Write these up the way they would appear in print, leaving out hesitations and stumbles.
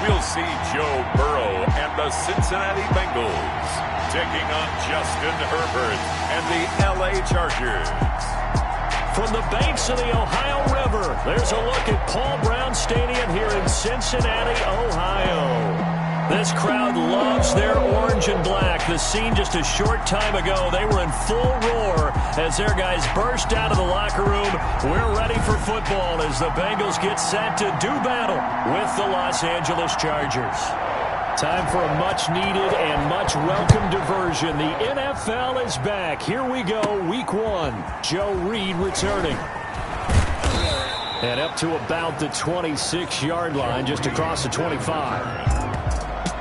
we'll see Joe Burrow and the Cincinnati Bengals taking on Justin Herbert and the LA Chargers. From the banks of the Ohio River, there's a look at Paul Brown Stadium here in Cincinnati, Ohio. This crowd loves their orange and black. The scene just a short time ago, they were in full roar as their guys burst out of the locker room. We're ready for football as the Bengals get set to do battle with the Los Angeles Chargers. Time for a much-needed and much-welcome diversion. The NFL is back. Here we go, Week 1. Joe Reed returning. And up to about the 26-yard line, just across the 25.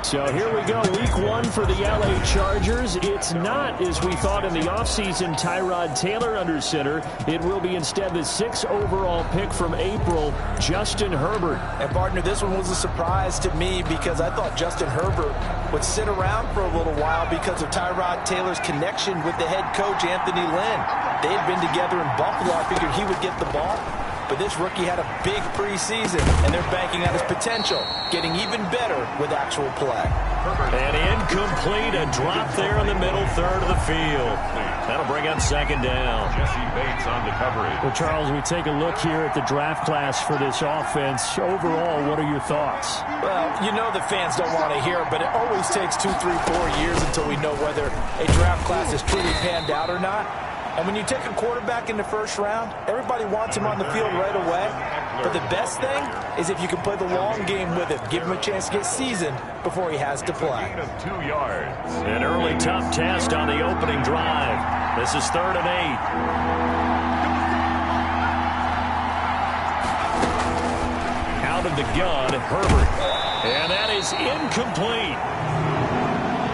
So here we go, Week 1 for the LA Chargers. It's not, as we thought in the offseason, Tyrod Taylor under center. It will be instead the 6th overall pick from April, Justin Herbert. And, partner, this one was a surprise to me because I thought Justin Herbert would sit around for a little while because of Tyrod Taylor's connection with the head coach, Anthony Lynn. They had been together in Buffalo. I figured he would get the ball. But this rookie had a big preseason, and they're banking on his potential, getting even better with actual play. And incomplete, a drop there in the middle third of the field. That'll bring up second down. Jesse Bates on the coverage. Well, Charles, we take a look here at the draft class for this offense. Overall, what are your thoughts? Well, you know the fans don't want to hear it, but it always takes 2, 3, 4 years until we know whether a draft class is truly panned out or not. And when you take a quarterback in the first round, everybody wants him on the field right away. But the best thing is if you can play the long game with him, give him a chance to get seasoned before he has to play. Gain of 2 yards. An early tough test on the opening drive. This is 3rd and 8. Out of the gun, Herbert. And that is incomplete.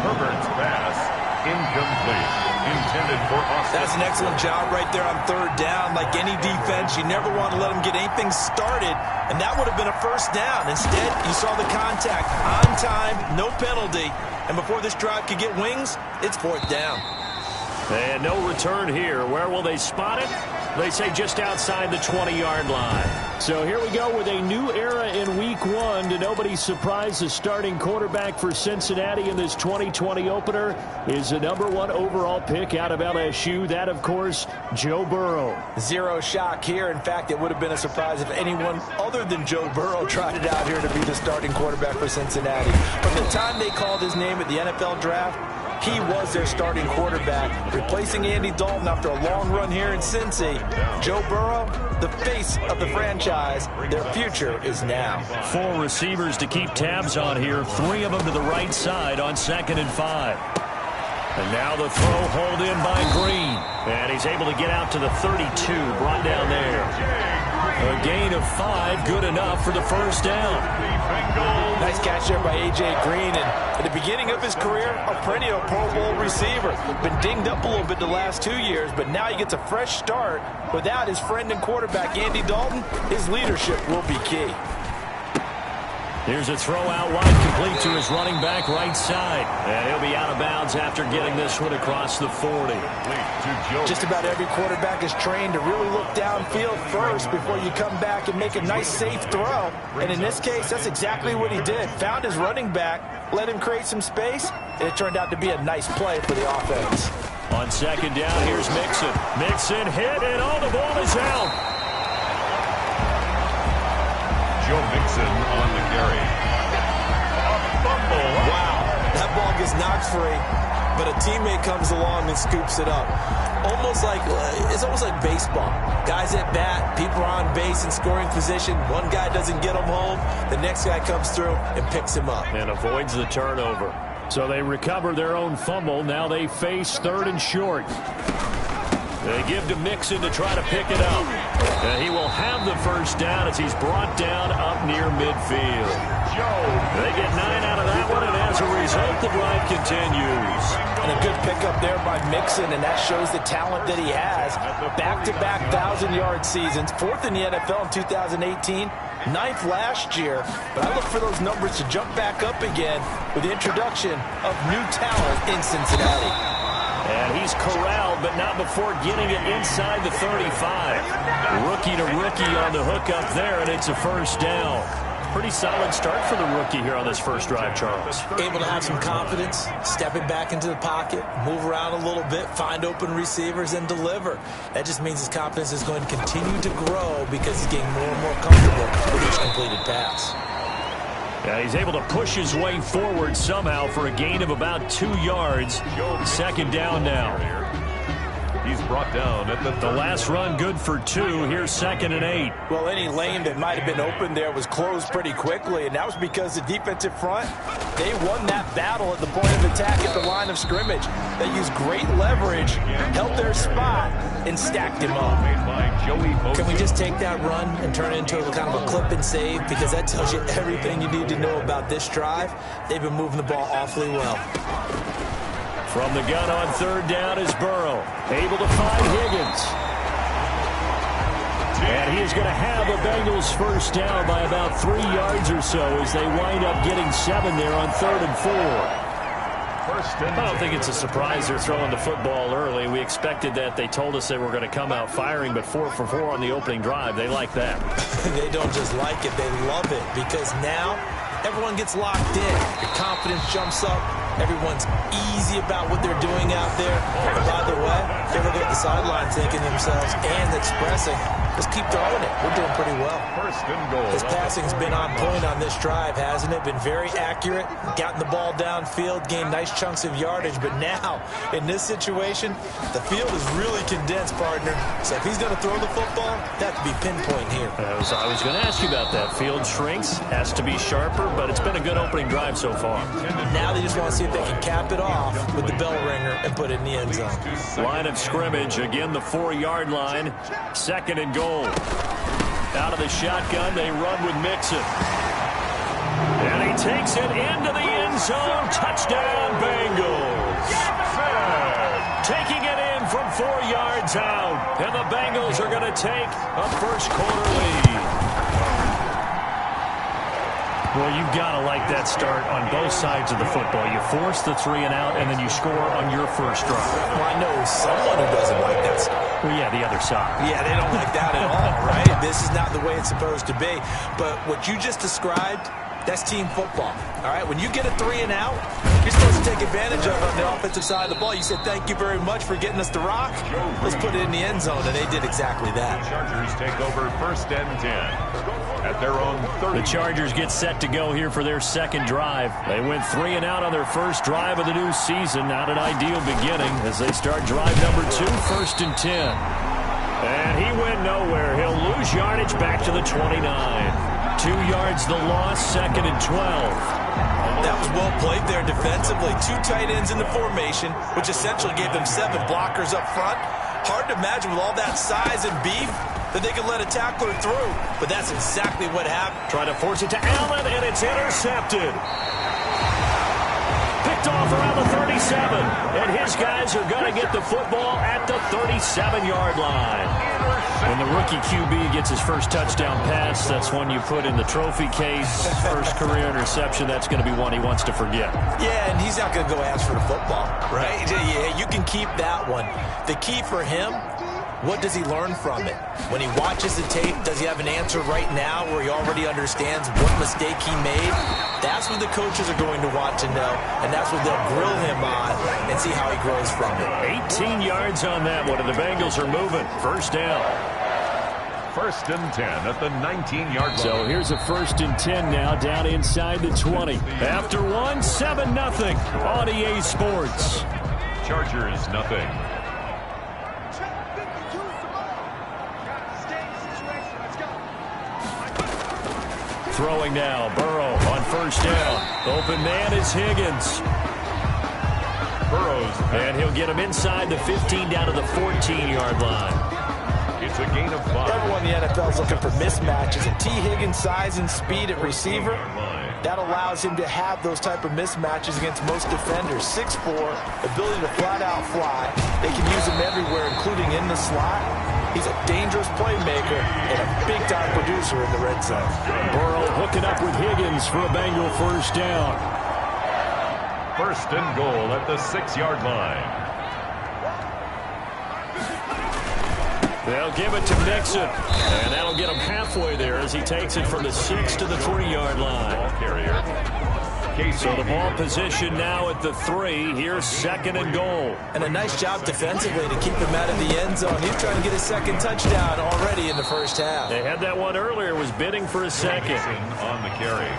Herbert's pass incomplete. Intended for Austin. That's an excellent job right there on 3rd down. Like any defense, you never want to let them get anything started, and that would have been a first down. Instead, you saw the contact on time, no penalty, and before this drive could get wings, it's 4th down. And no return here. Where will they spot it? They say just outside the 20-yard line. So here we go with a new era in Week 1. To nobody's surprise, the starting quarterback for Cincinnati in this 2020 opener is the #1 overall pick out of LSU. That, of course, Joe Burrow. Zero shock here. In fact, it would have been a surprise if anyone other than Joe Burrow trotted out here to be the starting quarterback for Cincinnati. From the time they called his name at the NFL draft, he was their starting quarterback, replacing Andy Dalton after a long run here in Cincy. Joe Burrow, the face of the franchise. Their future is now. 4 receivers to keep tabs on here. 3 of them to the right side on 2nd and 5. And now the throw hauled in by Green. And he's able to get out to the 32, brought down there. A gain of 5, good enough for the first down. Nice catch there by A.J. Green, and at the beginning of his career, a perennial Pro Bowl receiver. Been dinged up a little bit the last 2 years, but now he gets a fresh start. Without his friend and quarterback, Andy Dalton, his leadership will be key. Here's a throw out wide, complete to his running back right side. And he'll be out of bounds after getting this one across the 40. Just about every quarterback is trained to really look downfield first before you come back and make a nice, safe throw. And in this case, that's exactly what he did. Found his running back, let him create some space, and it turned out to be a nice play for the offense. On 2nd down, here's Mixon. Mixon hit, and the ball is out. Joe Mixon on the carry. A fumble. Wow, that ball gets knocked free, but a teammate comes along and scoops it up. It's almost like baseball. Guys at bat, people are on base in scoring position. One guy doesn't get him home, the next guy comes through and picks him up. And avoids the turnover. So they recover their own fumble. Now they face 3rd and short. They give to Mixon to try to pick it up. And he will have the first down as he's brought down up near midfield. They get 9 out of that one, and as a result, the drive continues. And a good pickup there by Mixon, and that shows the talent that he has. Back-to-back 1,000-yard seasons, 4th in the NFL in 2018, 9th last year. But I look for those numbers to jump back up again with the introduction of new talent in Cincinnati. And he's corralled, but not before getting it inside the 35. Rookie to rookie on the hook up there, and it's a first down. Pretty solid start for the rookie here on this first drive, Charles. Able to have some confidence, stepping back into the pocket, move around a little bit, find open receivers, and deliver. That just means his confidence is going to continue to grow because he's getting more and more comfortable with each completed pass. Yeah, he's able to push his way forward somehow for a gain of about 2 yards. Second down now. He's brought down at the last run good for 2. Here's 2nd and 8. Well, any lane that might have been open there was closed pretty quickly, and that was because the defensive front, they won that battle at the point of attack at the line of scrimmage. They used great leverage, held their spot, and stacked him up. Can we just take that run and turn it into a kind of a clip and save? Because that tells you everything you need to know about this drive. They've been moving the ball awfully well. From the gun on 3rd down is Burrow. Able to find Higgins. And he is going to have the Bengals first down by about 3 yards or so as they wind up getting 7 there on 3rd and 4. I don't think it's a surprise they're throwing the football early. We expected that. They told us they were going to come out firing, but 4 for 4 on the opening drive. They like that. They don't just like it. They love it because now everyone gets locked in. Your confidence jumps up. Everyone's easy about what they're doing out there. And by the way, they look at the sideline thinking to themselves and expressing, just keep throwing it. We're doing pretty well. First and goal. His passing's been on point on this drive, hasn't it? Been very accurate, gotten the ball downfield, gained nice chunks of yardage. But now, in this situation, the field is really condensed, partner. So if he's going to throw the football, that could be pinpoint here. I was going to ask you about that. Field shrinks, has to be sharper, but it's been a good opening drive so far. Now they just want to see if they can cap it off with the bell ringer and put it in the end zone. Line of scrimmage, again the 4-yard line. 2nd and goal. Out of the shotgun, they run with Mixon. And he takes it into the end zone. Touchdown, Bengals. Taking it in from 4 yards out. And the Bengals are going to take a first-quarter lead. Well, you've got to like that start on both sides of the football. You force the 3 and out, and then you score on your first drive. Well, I know someone who doesn't like that start. Well, yeah, the other side. Yeah, they don't like that at all, right? This is not the way it's supposed to be. But what you just described, that's team football, all right? When you get a 3 and out, you're supposed to take advantage of it on the offensive side of the ball. You said, thank you very much for getting us the rock. Let's put it in the end zone, and they did exactly that. Chargers take over 1st and 10. At their own 30. The Chargers get set to go here for their second drive. They went 3 and out on their first drive of the new season. Not an ideal beginning as they start drive number 2, 1st and 10. And he went nowhere. He'll lose yardage back to the 29. 2 yards the loss, 2nd and 12. That was well played there defensively. 2 tight ends in the formation, which essentially gave them 7 blockers up front. Hard to imagine with all that size and beef that they could let a tackler through, but that's exactly what happened. Trying to force it to Allen, and it's intercepted. Picked off around the 37, and his guys are going to get the football at the 37-yard line. When the rookie QB gets his first touchdown pass, that's one you put in the trophy case. First career interception, that's going to be one he wants to forget. Yeah, and he's not going to go ask for the football, right? Yeah, you can keep that one. The key for him, what does he learn from it? When he watches the tape, does he have an answer right now where he already understands what mistake he made? That's what the coaches are going to want to know, and that's what they'll grill him on and see how he grows from it. 18 yards on that one, and the Bengals are moving. First down. 1st and 10 at the 19-yard line. So here's a 1st and 10 now down inside the 20. After 1, 7-0 on EA Sports. Chargers nothing. Throwing now, Burrow on first down. Open man is Higgins. Burrows. And he'll get him inside the 15 down to the 14-yard line. It's a gain of 5. Everyone in the NFL is looking for mismatches, and T. Higgins' size and speed at receiver, that allows him to have those type of mismatches against most defenders. 6'4", ability to flat-out fly. They can use him everywhere, including in the slot. He's a dangerous playmaker and a big-time producer in the red zone. Burrow hooking up with Higgins for a Bengal first down. 1st and goal at the 6-yard line. They'll give it to Mixon, and that'll get him halfway there as he takes it from the 6 to the 3-yard line. Ball carrier. So the ball position now at the 3. Here's 2nd and goal. And a nice job defensively to keep him out of the end zone. He's trying to get his 2nd touchdown already in the first half. They had that one earlier, was bidding for a 2nd. On the carry.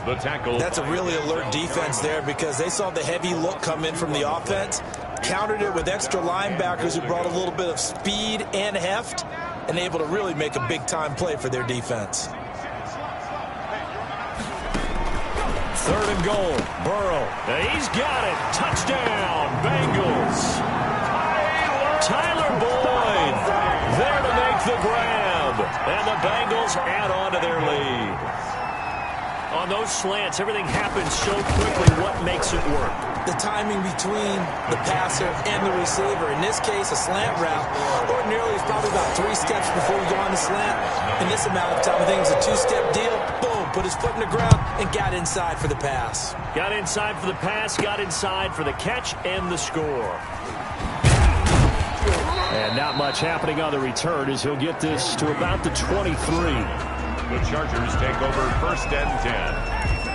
The tackle. That's a really alert defense there because they saw the heavy look come in from the offense, countered it with extra linebackers who brought a little bit of speed and heft, and able to really make a big-time play for their defense. 3rd and goal. Burrow. He's got it. Touchdown, Bengals. Tyler Boyd there to make the grab. And the Bengals add on to their lead. On those slants, everything happens so quickly. What makes it work? The timing between the passer and the receiver. In this case, a slant route. Ordinarily, it's probably about 3 steps before you go on the slant. In this amount of time, I think it's a 2-step deal. Boom, put his foot in the ground and got inside for the pass. Got inside for the pass, got inside for the catch and the score. And not much happening on the return as he'll get this to about the 23. The Chargers take over 1st and 10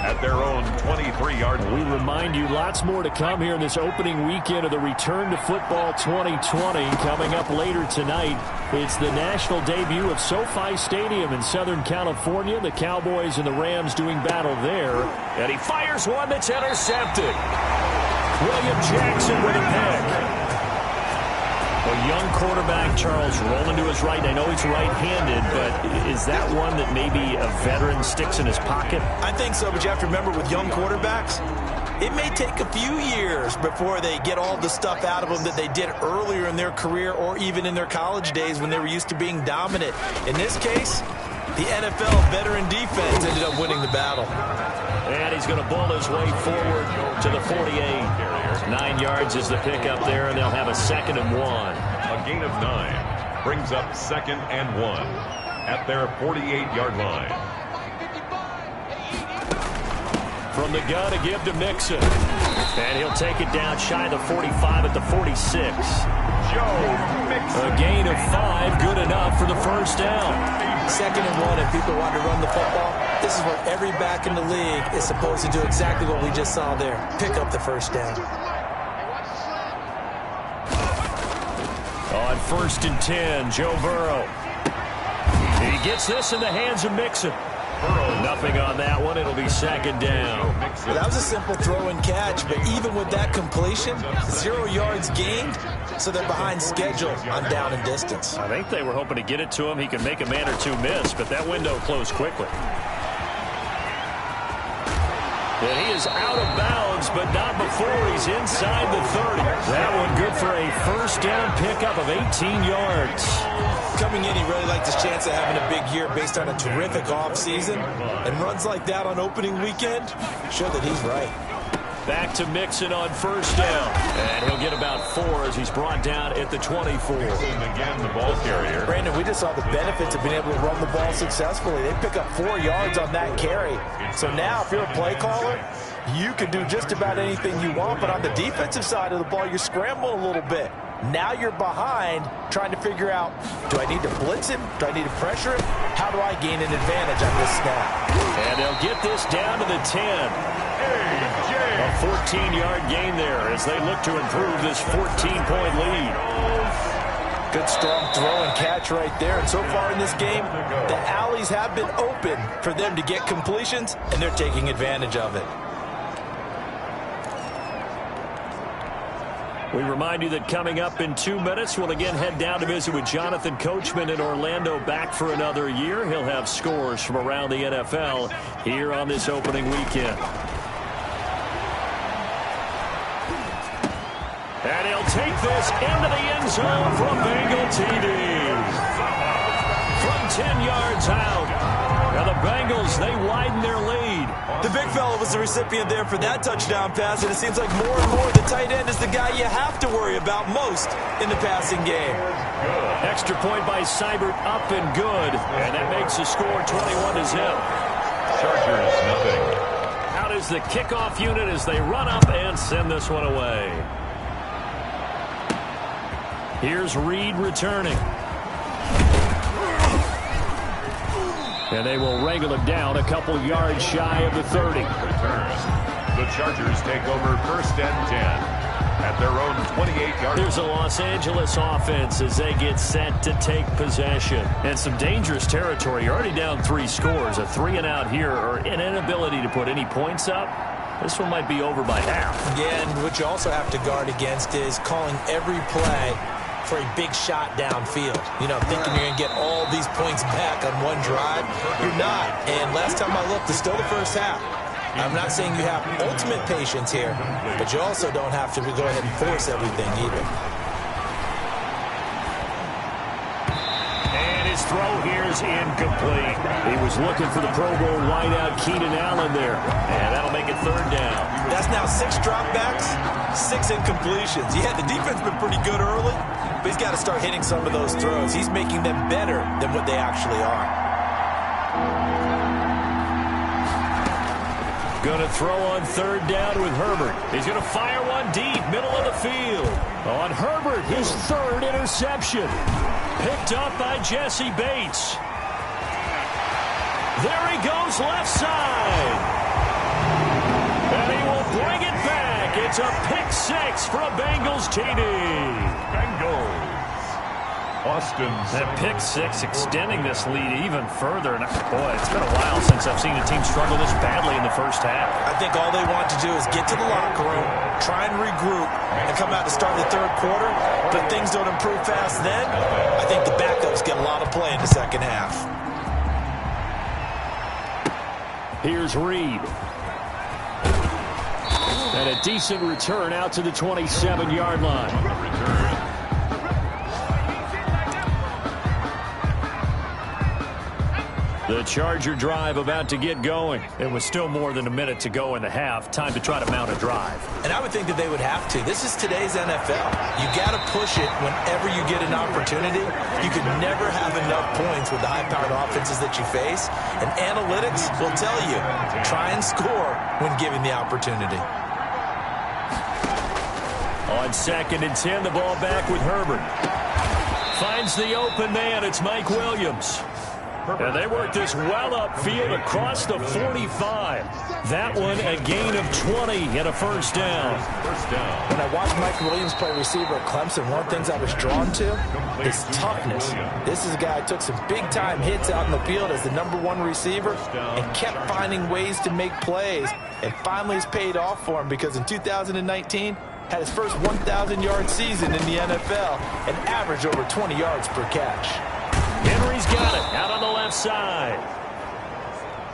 at their own 23-yard line. We remind you lots more to come here in this opening weekend of the Return to Football 2020. Coming up later tonight, it's the national debut of SoFi Stadium in Southern California. The Cowboys and the Rams doing battle there. And he fires one that's intercepted. William Jackson with a pick. A young quarterback, Charles, rolling to his right. I know he's right-handed, but is that one that maybe a veteran sticks in his pocket? I think so, but you have to remember with young quarterbacks, it may take a few years before they get all the stuff out of them that they did earlier in their career or even in their college days when they were used to being dominant. In this case, the NFL veteran defense ended up winning the battle. And he's going to bull his way forward to the 48. 9 yards is the pickup there, and they'll have a 2nd and 1. A gain of 9 brings up 2nd and 1 at their 48-yard line. From the gun to give to Mixon. And he'll take it down shy of the 45 at the 46. Joe Mixon. A gain of 5, good enough for the 1st down. 2nd and 1, if people want to run the football, this is what every back in the league is supposed to do, exactly what we just saw there. Pick up the 1st down. On 1st and 10, Joe Burrow. He gets this in the hands of Mixon. Nothing on that one. It'll be 2nd down. Well, that was a simple throw and catch, but even with that completion, 0 yards gained, so they're behind schedule on down and distance. I think they were hoping to get it to him. He could make a man or two miss, but that window closed quickly. And he is out of bounds, but not before he's inside the 30. That one good for a 1st down pickup of 18 yards. Coming in, he really liked his chance of having a big year based on a terrific offseason. And runs like that on opening weekend show that he's right. Back to Mixon on 1st down. And he'll get about 4 as he's brought down at the 24. Again, the ball carrier. Brandon, we just saw the benefits of being able to run the ball successfully. They pick up 4 yards on that carry. So now, if you're a play caller, you can do just about anything you want. But on the defensive side of the ball, you're scrambling a little bit. Now you're behind, trying to figire out, do I need to blitz him? Do I need to pressure him? How do I gain an advantage on this snap? And they'll get this down to the 10. A 14-yard gain there as they look to improve this 14-point lead. Good strong throw and catch right there. And so far in this game, the alleys have been open for them to get completions, and they're taking advantage of it. We remind you that coming up in 2 minutes, we'll again head down to visit with Jonathan Coachman in Orlando, back for another year. He'll have scores from around the NFL here on this opening weekend. And he'll take this into the end zone from Bengal TD. From 10 yards out. Now the Bengals, they widen their lead. The big fella was the recipient there for that touchdown pass, and it seems like more and more the tight end is the guy you have to worry about most in the passing game. Extra point by Seibert, up and good. And that makes the score 21-0. Chargers, nothing. Out is the kickoff unit as they run up and send this one away. Here's Reed returning. And they will wrangle him down a couple yards shy of the 30. The Chargers take over 1st and 10 at their own 28-yard. Here's the Los Angeles offense as they get set to take possession. And some dangerous territory. You're already down 3 scores. A 3-and-out here or an inability to put any points up. This one might be over by half. Yeah, and what you also have to guard against is calling every play for a big shot downfield. You know, thinking you're going to get all these points back on one drive. You're not. And last time I looked, it's still the first half. I'm not saying you have ultimate patience here, but you also don't have to go ahead and force everything either. And his throw here is incomplete. He was looking for the Pro Bowl wideout Keenan Allen there. And that'll make it 3rd down. That's now 6 dropbacks, 6 incompletions. Yeah, the defense has been pretty good early, but he's got to start hitting some of those throws. He's making them better than what they actually are. Going to throw on 3rd down with Herbert. He's going to fire one deep, middle of the field. On Herbert, his 3rd interception. Picked up by Jesse Bates. There he goes left side. And he will bring it back. It's a pick 6 for a Bengals TD. Bengals. Austin. That pick 6 extending this lead even further. And boy, it's been a while since I've seen a team struggle this badly in the first half. I think all they want to do is get to the locker room, try and regroup, and come out to start the 3rd quarter. But things don't improve fast then. I think the backups get a lot of play in the second half. Here's Reed. And a decent return out to the 27-yard line. The Charger drive about to get going. It was still more than a minute to go in the half. Time to try to mount a drive. And I would think that they would have to. This is today's NFL. You got to push it whenever you get an opportunity. You can never have enough points with the high-powered offenses that you face. And analytics will tell you, try and score when given the opportunity. On 2nd and 10, the ball back with Herbert. Finds the open man. It's Mike Williams. And they work this well upfield across the 45. That one a gain of 20 and a 1st down. When I watched Mike Williams play receiver at Clemson, one of the things I was drawn to is toughness. This is a guy who took some big-time hits out in the field as the #1 receiver and kept finding ways to make plays. And finally it's paid off for him because in 2019, had his first 1,000-yard season in the NFL and averaged over 20 yards per catch. Henry's got it out on the left side.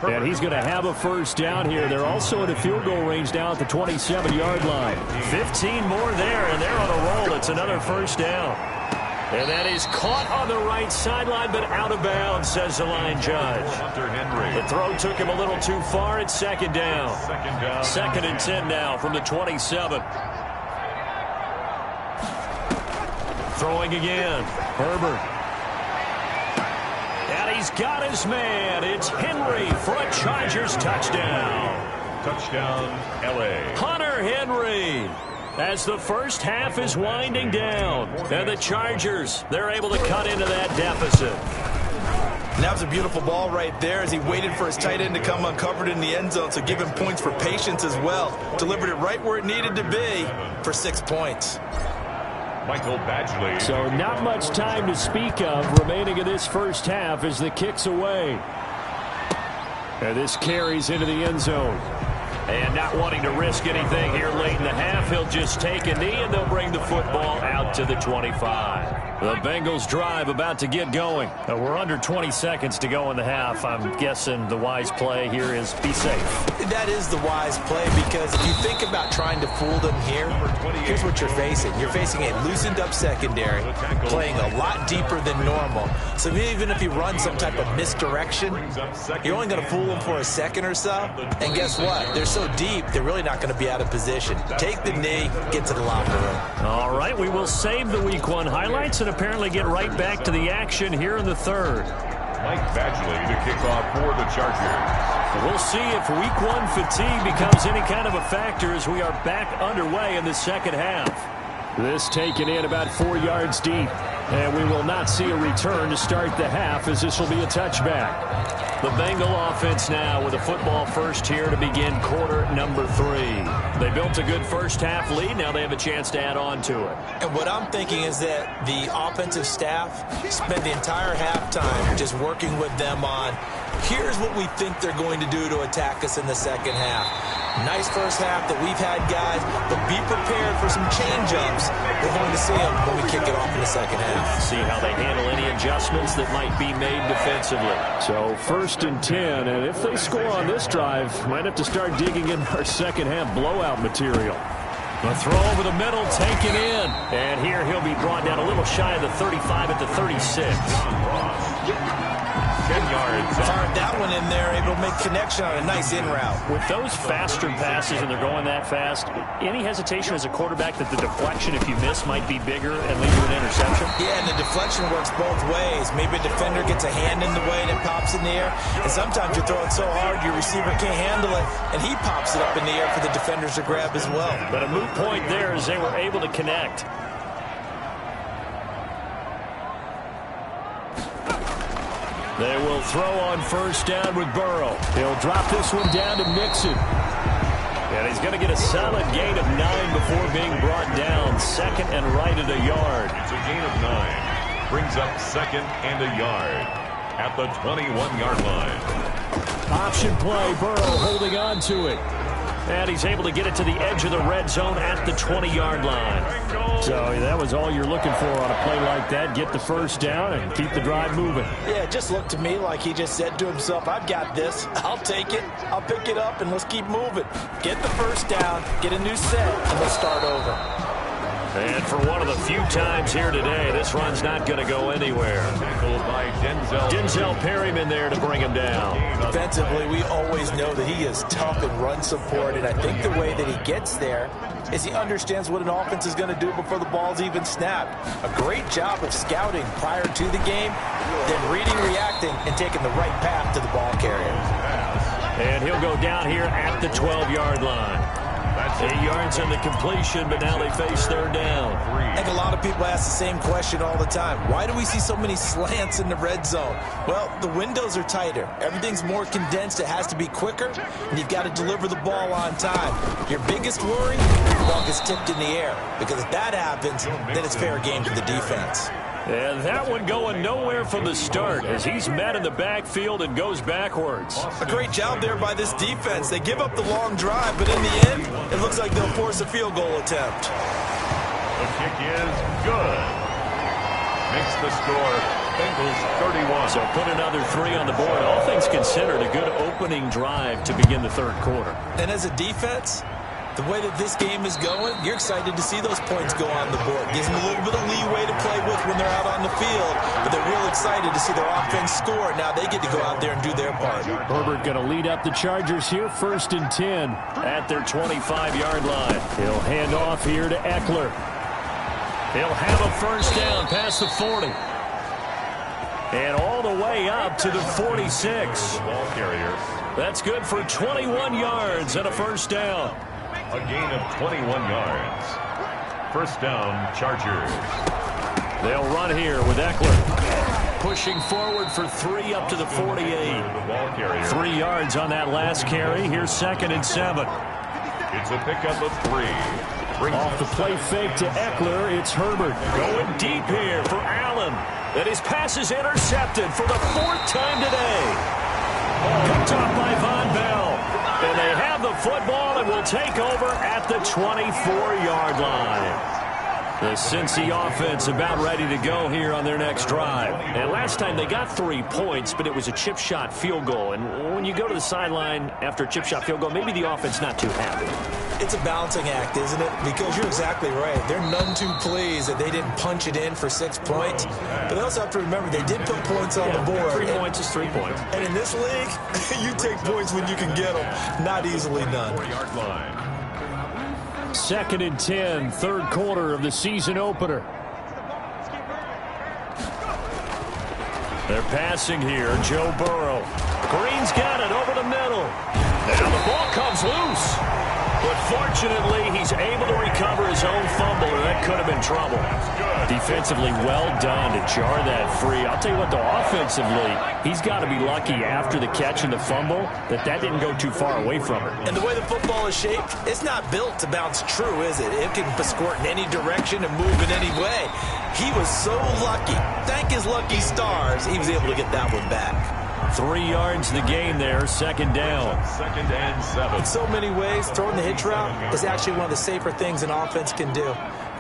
And he's going to have a 1st down here. They're also in the field goal range now at the 27-yard line. 15 more there, and they're on a roll. It's another 1st down. And that is caught on the right sideline, but out of bounds, says the line judge. The throw took him a little too far. It's 2nd down. 2nd and 10 now from the 27. Throwing again. Herbert. And he's got his man. It's Henry for a Chargers touchdown. Touchdown, L.A. Hunter Henry. As the first half is winding down. And the Chargers, they're able to cut into that deficit. And that was a beautiful ball right there as he waited for his tight end to come uncovered in the end zone. So give him points for patience as well. Delivered it right where it needed to be for 6 points. Michael Badgley. So not much time to speak of remaining in this first half as the kick's away. And this carries into the end zone. And not wanting to risk anything here late in the half, he'll just take a knee and they'll bring the football out to the 25. The Bengals drive about to get going. We're under 20 seconds to go in the half. I'm guessing the wise play here is be safe. That is the wise play because if you think about trying to fool them here, here's what you're facing. You're facing a loosened up secondary, playing a lot deeper than normal. So even if you run some type of misdirection, you're only going to fool them for a second or so. And guess what? They're so deep, they're really not going to be out of position. Take the knee, get to the locker room. All right, we will save the Week 1 highlights and apparently get right back to the action here in the 3rd. Mike Badgley to kick off for the Chargers. We'll see if Week 1 fatigue becomes any kind of a factor as we are back underway in the second half. This taken in about 4 yards deep. And we will not see a return to start the half, as this will be a touchback. The Bengal offense now with a football first here to begin quarter number 3. They built a good first half lead. Now they have a chance to add on to it. And what I'm thinking is that the offensive staff spent the entire halftime just working with them on, here's what we think they're going to do to attack us in the second half. Nice first half that we've had, guys, but be prepared for some change-ups. We're going to see them when we kick it off in the second half. See how they handle any adjustments that might be made defensively. So 1st and 10, and if they score on this drive, might have to start digging in our second half blowout material. The throw over the middle, taken in. And here he'll be brought down a little shy of the 35 at the 36. 10 yards. Fired that one in there, able to make connection on a nice in route. With those faster passes and they're going that fast, any hesitation as a quarterback that the deflection, if you miss, might be bigger and lead to an interception? Yeah, and the deflection works both ways. Maybe a defender gets a hand in the way and it pops in the air. And sometimes you're throwing so hard your receiver can't handle it, and he pops it up in the air for the defenders to grab as well. But a moot point there as they were able to connect. They will throw on first down with Burrow. He'll drop this one down to Mixon. And he's going to get a solid gain of 9 before being brought down. Second and right at a yard. It's a gain of 9. Brings up second and a yard at the 21-yard line. Option play, Burrow holding on to it. And he's able to get it to the edge of the red zone at the 20-yard line. So that was all you're looking for on a play like that. Get the first down and keep the drive moving. Yeah, it just looked to me like he just said to himself, I've got this. I'll take it. I'll pick it up, and let's keep moving. Get the first down, get a new set, and let's start over. And for one of the few times here today, this run's not going to go anywhere. By Denzel Perryman there to bring him down. Defensively, we always know that he is tough in run support, and I think the way that he gets there is he understands what an offense is going to do before the ball's even snapped. A great job of scouting prior to the game, then reading, reacting, and taking the right path to the ball carrier. And he'll go down here at the 12-yard line. 8 yards in the completion, but now they face third down. I think a lot of people ask the same question all the time. Why do we see so many slants in the red zone? Well, the windows are tighter. Everything's more condensed. It has to be quicker, and you've got to deliver the ball on time. Your biggest worry, the ball gets tipped in the air, because if that happens, then it's fair game for the defense. And that one going nowhere from the start as he's met in the backfield and goes backwards. A great job there by this defense. They give up the long drive, but in the end, it looks like they'll force a field goal attempt. The kick is good. Makes the score Bengals 31. So put another 3 on the board. All things considered, a good opening drive to begin the third quarter. And as a defense, the way that this game is going, you're excited to see those points go on the board. Gives them a little bit of leeway to play with when they're out on the field, but they're real excited to see their offense score. Now they get to go out there and do their part. Herbert going to lead up the Chargers here, 1st and 10 at their 25-yard line. He'll hand off here to Eckler. He'll have a first down past the 40. And all the way up to the 46. Ball carrier. That's good for 21 yards and a first down. A gain of 21 yards. First down, Chargers. They'll run here with Eckler. Pushing forward for 3 up to the 48. Ball carrier. 3 yards on that last carry. Here's 2nd and 7. It's a pickup of 3. Off the play fake to Eckler, it's Herbert. Going deep here for Allen. And his pass is intercepted for the 4th time today. Picked off by Von Bell. And they have the football and will take over at the 24-yard line. The Cincy offense about ready to go here on their next drive. And last time they got 3 points, but it was a chip shot field goal. And when you go to the sideline after a chip shot field goal, maybe the offense not too happy. It's a balancing act, isn't it? Because you're exactly right. They're none too pleased that they didn't punch it in for 6 points. But they also have to remember they did put points on the board. 3 points is 3 points. And in this league, you take points when you can get them. Not easily done. 4-yard line. 2nd and 10, third quarter of the season opener. They're passing here, Joe Burrow. Green's got it over the middle. Now the ball comes loose. But fortunately, he's able to recover his his own fumble, and that could have been trouble. Defensively, well done to jar that free. I'll tell you what, though, offensively, he's got to be lucky after the catch and the fumble that didn't go too far away from it. And the way the football is shaped, it's not built to bounce true, is it? It can squirt in any direction and move in any way. He was so lucky. Thank his lucky stars, he was able to get that one back. 3 yards the gain there, second down. 2nd and 7. In so many ways, throwing the hitch route is actually one of the safer things an offense can do.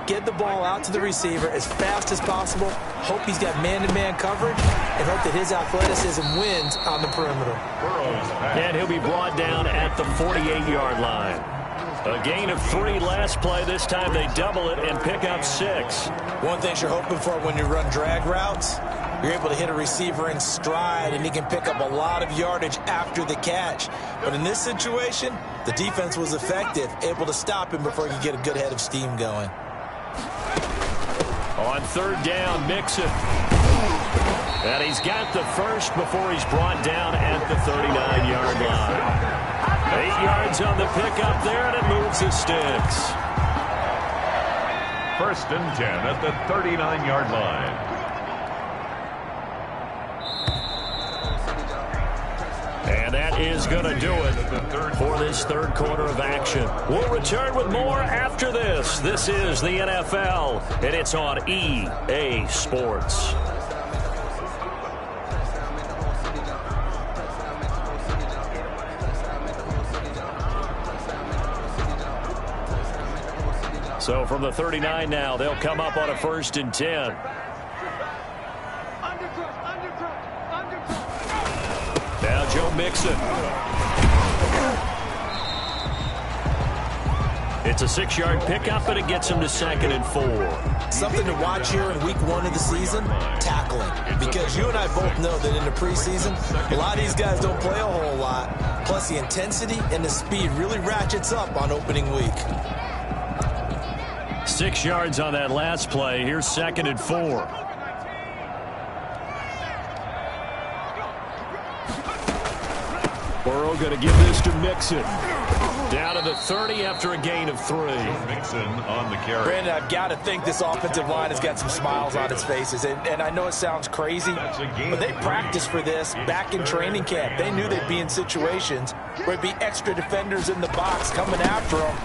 Get the ball out to the receiver as fast as possible, hope he's got man-to-man coverage, and hope that his athleticism wins on the perimeter. And he'll be brought down at the 48-yard line. A gain of 3 last play. This time they double it and pick up 6. One thing you're hoping for when you run drag routes, you're able to hit a receiver in stride, and he can pick up a lot of yardage after the catch. But in this situation, the defense was effective, able to stop him before he could get a good head of steam going. On 3rd down, Mixon. And he's got the first before he's brought down at the 39-yard line. 8 yards on the pickup there, and it moves the sticks. 1st and 10 at the 39-yard line. And that is going to do it for this 3rd quarter of action. We'll return with more after this. This is the NFL, and it's on EA Sports. So from the 39 now, they'll come up on a 1st and 10. Now Joe Mixon. It's a 6-yard pickup, and it gets him to 2nd and 4. Something to watch here in week 1 of the season, tackling. Because you and I both know that in the preseason, a lot of these guys don't play a whole lot. Plus the intensity and the speed really ratchets up on opening week. 6 yards on that last play. Here's 2nd and 4. Burrow going to give this to Mixon. Down to the 30 after a gain of 3. Mixon on the carry. Brandon, I've got to think this offensive line has got some smiles on its faces. And I know it sounds crazy, but they practiced for this back in training camp. They knew they'd be in situations where it'd be extra defenders in the box coming after them,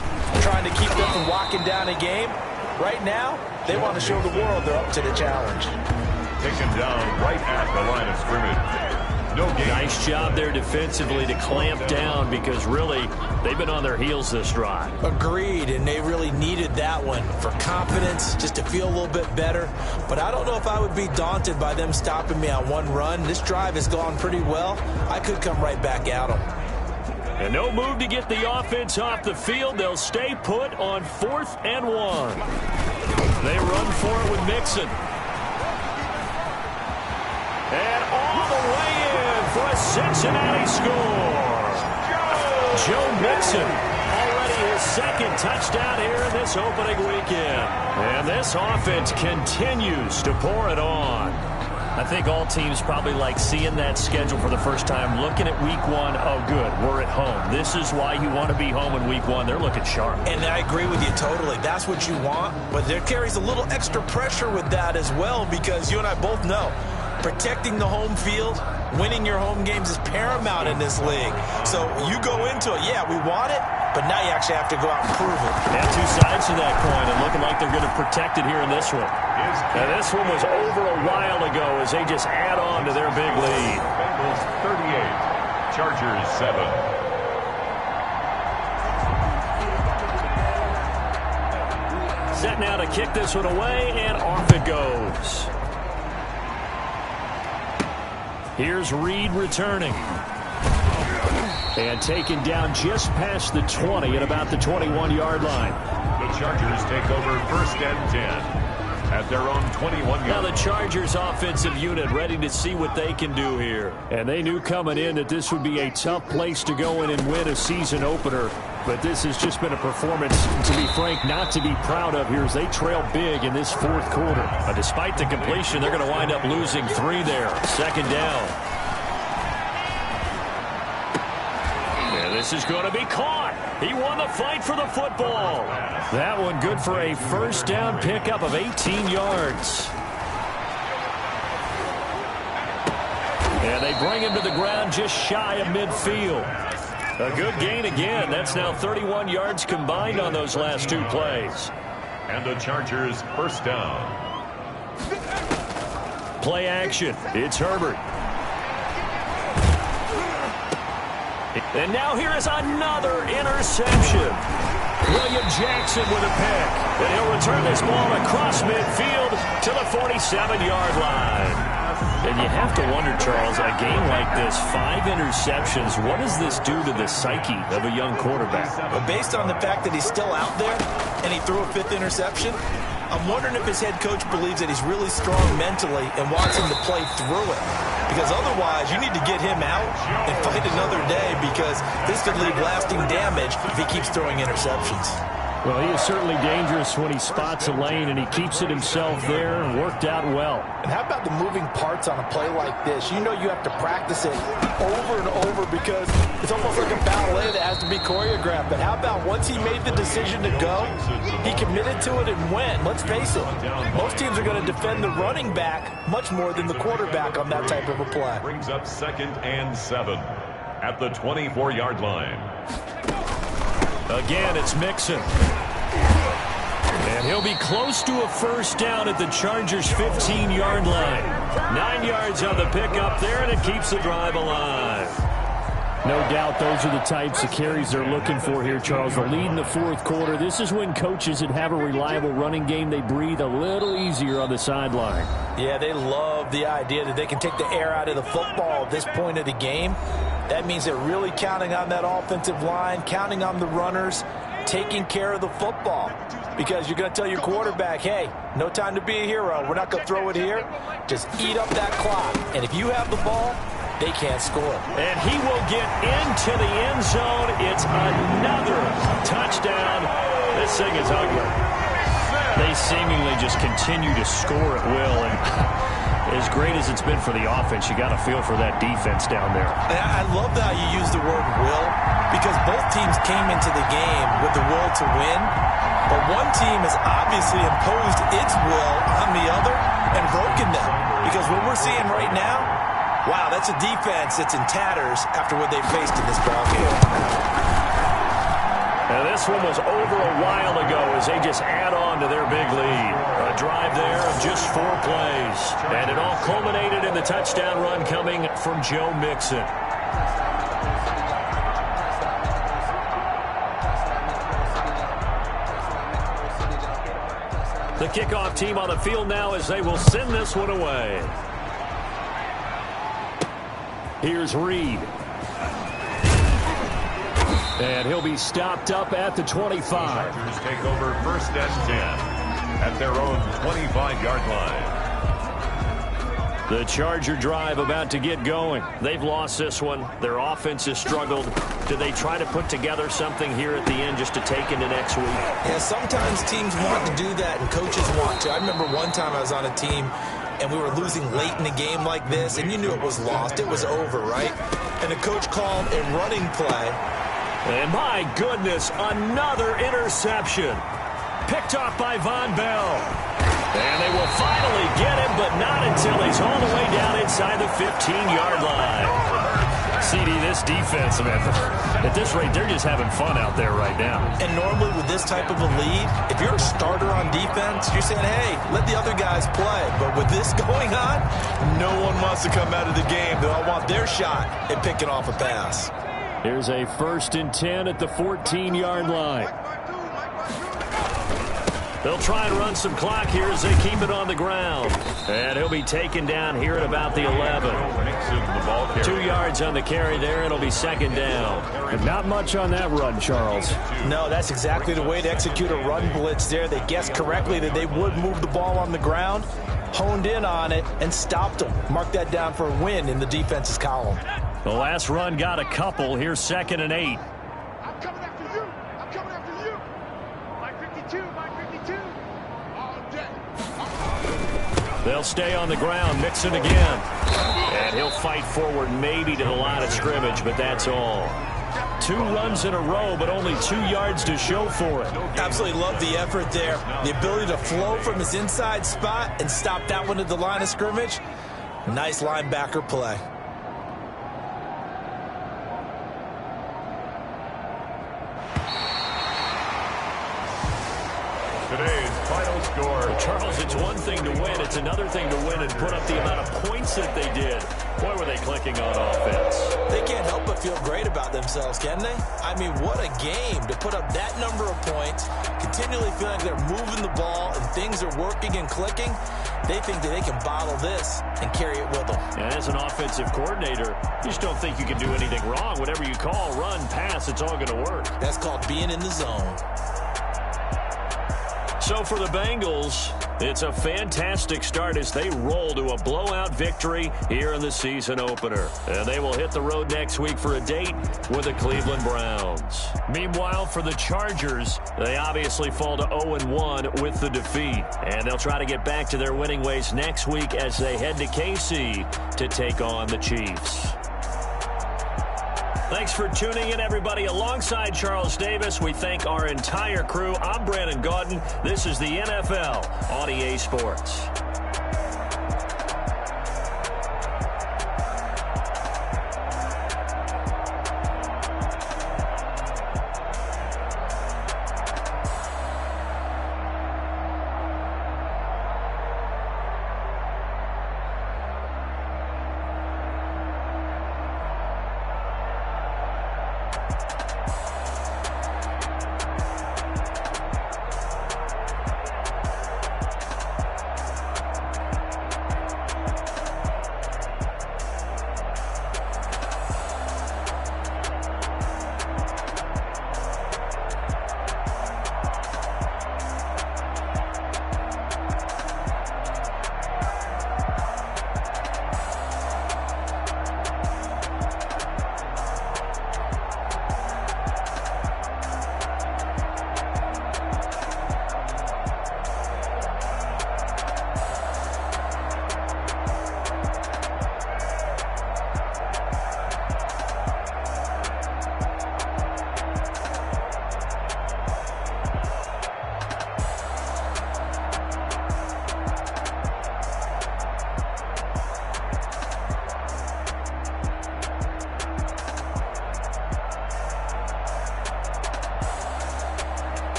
trying to keep them from walking down a game. Right now, they want to show the world they're up to the challenge. Taken down right at the line of scrimmage. No gain. Nice job there defensively to clamp down, because really they've been on their heels this drive. Agreed, and they really needed that one for confidence, just to feel a little bit better. But I don't know if I would be daunted by them stopping me on one run. This drive has gone pretty well. I could come right back at them. And no move to get the offense off the field. They'll stay put on 4th and 1. They run for it with Mixon. And all the way in for a Cincinnati score. Joe Mixon, already his 2nd touchdown here in this opening weekend. And this offense continues to pour it on. I think all teams probably like seeing that schedule for the first time, looking at week 1. Oh, good, we're at home. This is why you want to be home in week 1. They're looking sharp. And I agree with you totally. That's what you want. But there carries a little extra pressure with that as well, because you and I both know protecting the home field, winning your home games is paramount in this league. So you go into it, yeah, we want it, but now you actually have to go out and prove it. They have 2 sides to that coin, and looking like they're going to protect it here in this one. And this one was over a while ago as they just add on to their big lead. Bengals 38, Chargers 7. Set now to kick this one away, and off it goes. Here's Reed returning. And taken down just past the 20 at about the 21-yard line. The Chargers take over 1st and 10 at their own 21-yard. Now the Chargers offensive unit ready to see what they can do here. And they knew coming in that this would be a tough place to go in and win a season opener. But this has just been a performance, to be frank, not to be proud of here as they trail big in this 4th quarter. Despite the completion, they're going to wind up losing 3 there. 2nd down. And this is going to be caught. He won the fight for the football. That one good for a first down pickup of 18 yards. And they bring him to the ground just shy of midfield. A good gain again. That's now 31 yards combined on those last two plays. And the Chargers first down. Play action. It's Herbert. And now here is another interception. William Jackson with a pick. And he'll return this ball across midfield to the 47-yard line. And you have to wonder, Charles, a game like this, 5 interceptions, what does this do to the psyche of a young quarterback? But based on the fact that he's still out there and he threw a 5th interception, I'm wondering if his head coach believes that he's really strong mentally and wants him to play through it. Because otherwise, you need to get him out and fight another day, because this could leave lasting damage if he keeps throwing interceptions. Well, he is certainly dangerous when he spots a lane, and he keeps it himself there and worked out well. And how about the moving parts on a play like this? You know you have to practice it over and over, because it's almost like a ballet that has to be choreographed. But how about once he made the decision to go, he committed to it and went. Let's face it, most teams are going to defend the running back much more than the quarterback on that type of a play. Brings up 2nd and 7 at the 24-yard line. Again, it's Mixon. And he'll be close to a first down at the Chargers' 15-yard line. 9 yards on the pickup there, and it keeps the drive alive. No doubt those are the types of carries they're looking for here, Charles. The lead in the 4th quarter. This is when coaches that have a reliable running game, they breathe a little easier on the sideline. Yeah, they love the idea that they can take the air out of the football at this point of the game. That means they're really counting on that offensive line, counting on the runners, taking care of the football. Because you're going to tell your quarterback, hey, no time to be a hero. We're not going to throw it here. Just eat up that clock. And if you have the ball, they can't score. And he will get into the end zone. It's another touchdown. This thing is ugly. They seemingly just continue to score at will. And as great as it's been for the offense, you got to feel for that defense down there. I love how you use the word will, because both teams came into the game with the will to win. But one team has obviously imposed its will on the other and broken them. Because what we're seeing right now, wow, that's a defense that's in tatters after what they faced in this ballgame. Now this one was over a while ago as they just add on to their big lead. A drive there of just 4 plays. And it all culminated in the touchdown run coming from Joe Mixon. The kickoff team on the field now as they will send this one away. Here's Reed. And he'll be stopped up at the 25. Chargers take over 1st and 10 at their own 25-yard line. The Charger drive about to get going. They've lost this one. Their offense has struggled. Do they try to put together something here at the end just to take into next week? Yeah, sometimes teams want to do that and coaches want to. I remember one time I was on a team and we were losing late in a game like this, and you knew it was lost. It was over, right? And the coach called a running play. And my goodness, another interception. Picked off by Von Bell. And they will finally get him, but not until he's all the way down inside the 15-yard line. CD, this defense, man, at this rate, they're just having fun out there right now. And normally with this type of a lead, if you're a starter on defense, you're saying, hey, let the other guys play. But with this going on, no one wants to come out of the game. They all want their shot at picking off a pass. Here's a 1st and 10 at the 14-yard line. They'll try and run some clock here as they keep it on the ground. And he'll be taken down here at about the 11. 2 yards on the carry there. It'll be 2nd down. And not much on that run, Charles. No, that's exactly the way to execute a run blitz there. They guessed correctly that they would move the ball on the ground, honed in on it, and stopped them. Mark that down for a win in the defense's column. The last run got a couple. Here's 2nd and 8. I'm coming after you. I'm coming after you. My 52, my 52. All day. They'll stay on the ground. Mixon again. And he'll fight forward maybe to the line of scrimmage, but that's all. 2 runs in a row, but only 2 yards to show for it. Absolutely love the effort there. The ability to flow from his inside spot and stop that one at the line of scrimmage. Nice linebacker play. Today's final score. Charles, it's one thing to win. It's another thing to win and put up the amount of points that they did. Boy, were they clicking on offense. They can't help but feel great about themselves, can they? I mean, what a game to put up that number of points, continually feeling like they're moving the ball and things are working and clicking. They think that they can bottle this and carry it with them. And as an offensive coordinator, you just don't think you can do anything wrong. Whatever you call, run, pass, it's all going to work. That's called being in the zone. So for the Bengals, it's a fantastic start as they roll to a blowout victory here in the season opener. And they will hit the road next week for a date with the Cleveland Browns. Meanwhile, for the Chargers, they obviously fall to 0-1 with the defeat. And they'll try to get back to their winning ways next week as they head to KC to take on the Chiefs. Thanks for tuning in, everybody. Alongside Charles Davis, we thank our entire crew. I'm Brandon Gaudin. This is the NFL on EA Sports.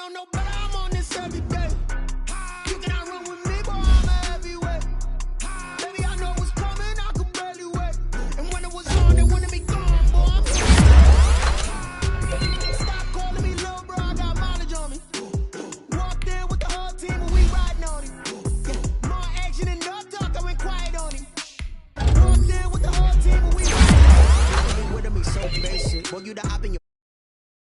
don't know better.